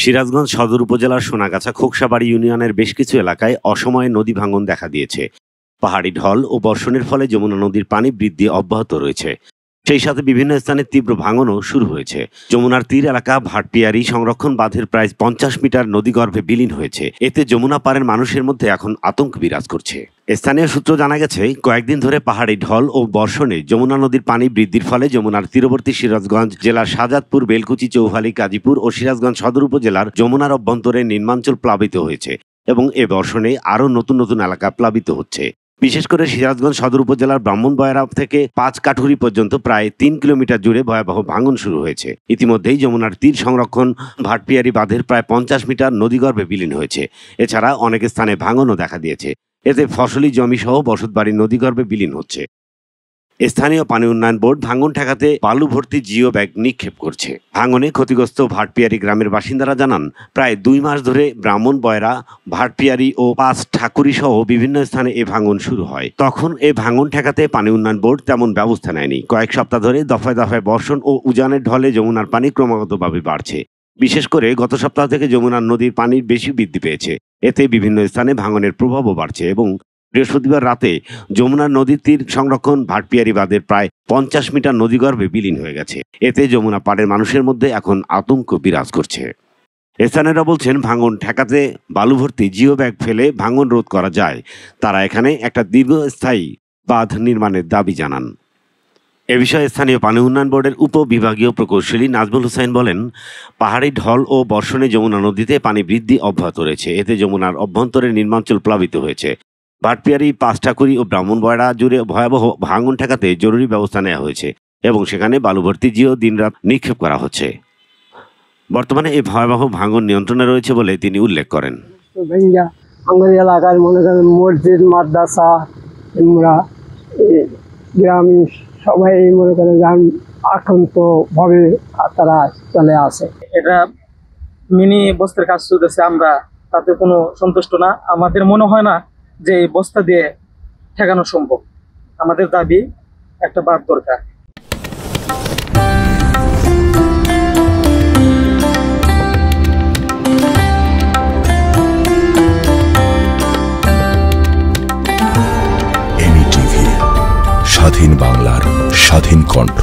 সিরাজগঞ্জ সদর উপজেলার সোনাগাছা খোকসাবাড়ি ইউনিয়নের বেশ কিছু এলাকায় অসময়ে নদী ভাঙন দেখা দিয়েছে। পাহাড়ি ঢল ও বর্ষণের ফলে যমুনা নদীর পানি বৃদ্ধি অব্যাহত রয়েছে। সেই সাথে বিভিন্ন স্থানে তীব্র ভাঙনও শুরু হয়েছে। যমুনার তীর এলাকা ভাটপিয়ারি সংরক্ষণ বাঁধের প্রায় 50 মিটার নদীগর্ভে বিলীন হয়েছে। এতে যমুনা পাড়ের মানুষের মধ্যে এখন আতঙ্ক বিরাজ করছে। স্থানীয় সূত্র জানা গেছে, কয়েকদিন ধরে পাহাড়ি ঢল ও বর্ষণে যমুনা নদীর পানি বৃদ্ধির ফলে যমুনার তীরবর্তী সিরাজগঞ্জ জেলার শাহজাদপুর, বেলকুচি, চৌহালি, গাজীপুর ও সিরাজগঞ্জ সদর উপজেলার যমুনার অভ্যন্তরে নিম্নাঞ্চল প্লাবিত হয়েছে এবং এ বর্ষণে আরও নতুন নতুন এলাকা প্লাবিত হচ্ছে। বিশেষ করে সিরাজগঞ্জ সদর উপজেলার ব্রাহ্মণবাড়িয়া থেকে 5 কাঠুরি পর্যন্ত প্রায় 3 কিলোমিটার জুড়ে ভয়াবহ ভাঙন শুরু হয়েছে। ইতিমধ্যেই যমুনার তীর সংরক্ষণ ভাটপিয়ারি বাঁধের প্রায় 50 মিটার নদীগর্ভে বিলীন হয়েছে। এছাড়া অনেক স্থানে ভাঙনও দেখা দিয়েছে। এতে ফসলি জমি সহ বসতবাড়ি নদীগর্ভে বিলীন হচ্ছে। স্থানীয় পানি উন্নয়ন বোর্ড ভাঙন ঠেকাতে বালু ভর্তি জিও ব্যাগ নিক্ষেপ করছে। ভাঙনে ক্ষতিগ্রস্ত ভাটপিয়ারি গ্রামের বাসিন্দারা জানান, প্রায় 2 মাস ধরে ব্রাহ্মণবাড়িয়া, ভাটপিয়ারি ও 5 ঠাকুরি সহ বিভিন্ন স্থানে এ ভাঙন শুরু হয়। তখন এ ভাঙন ঠেকাতে পানি উন্নয়ন বোর্ড তেমন ব্যবস্থা নেয়নি। কয়েক সপ্তাহ ধরে দফায় দফায় বর্ষণ ও উজানের ঢলে যমুনার পানি ক্রমাগতভাবে বাড়ছে। বিশেষ করে গত সপ্তাহ থেকে যমুনার নদীর পানি বেশি বৃদ্ধি পেয়েছে। এতে বিভিন্ন স্থানে ভাঙনের প্রভাবও বাড়ছে এবং বৃহস্পতিবার রাতে যমুনার নদীর তীর সংরক্ষণ ভাটপিয়ারি বাঁধের প্রায় 50 মিটার নদীগর্ভে বিলীন হয়ে গেছে। এতে যমুনা পাড়ের মানুষের মধ্যে এখন আতঙ্ক বিরাজ করছে। স্থানীয়রা বলছেন, ভাঙন ঠেকাতে বালু ভর্তি জিও ব্যাগ ফেলে ভাঙন রোধ করা যায়। তারা এখানে একটা দীর্ঘস্থায়ী বাঁধ নির্মাণের দাবি জানান। এ বিষয়ে স্থানীয় পানি উন্নয়ন বোর্ডের উপবিভাগীয় প্রকৌশলী নাজমুল হুসাইন বলেন, পাহাড়ি ঢল ও বর্ষণে যমুনা নদীতে পানি বৃদ্ধি অব্যাহত রয়েছে। এতে যমুনার অভ্যন্তরে নিম্নাঞ্চল প্লাবিত হয়েছে। ভাটপিয়ারি, 5 ঠাকুরি ও ব্রাহ্মণবাড়িয়া জুড়ে ভয়াবহ ভাঙন ঠেকাতে জরুরি ব্যবস্থা নেওয়া হয়েছে এবং সেখানে বালুভর্তি জিও দিনরাত নিক্ষেপ করা হচ্ছে। বর্তমানে এই ভয়াবহ ভাঙন নিয়ন্ত্রণে রয়েছে বলে তিনি উল্লেখ করেন। আমাদের এলাকার মনে করেন মসজিদ, মাদ্রাসা, গ্রামী সবাই মনে করেন আক্রান্তভাবে তারা চলে আসে। এটা মিনি বস্তার কাজ চলতেছে, আমরা তাতে কোনো সন্তুষ্ট না। আমাদের মনে হয় না যে এই বস্তা দিয়ে ঠেকানো সম্ভব। আমাদের দাবি একটা বাঁধ দরকার। স্বাধীন বাংলার স্বাধীন কণ্ঠ।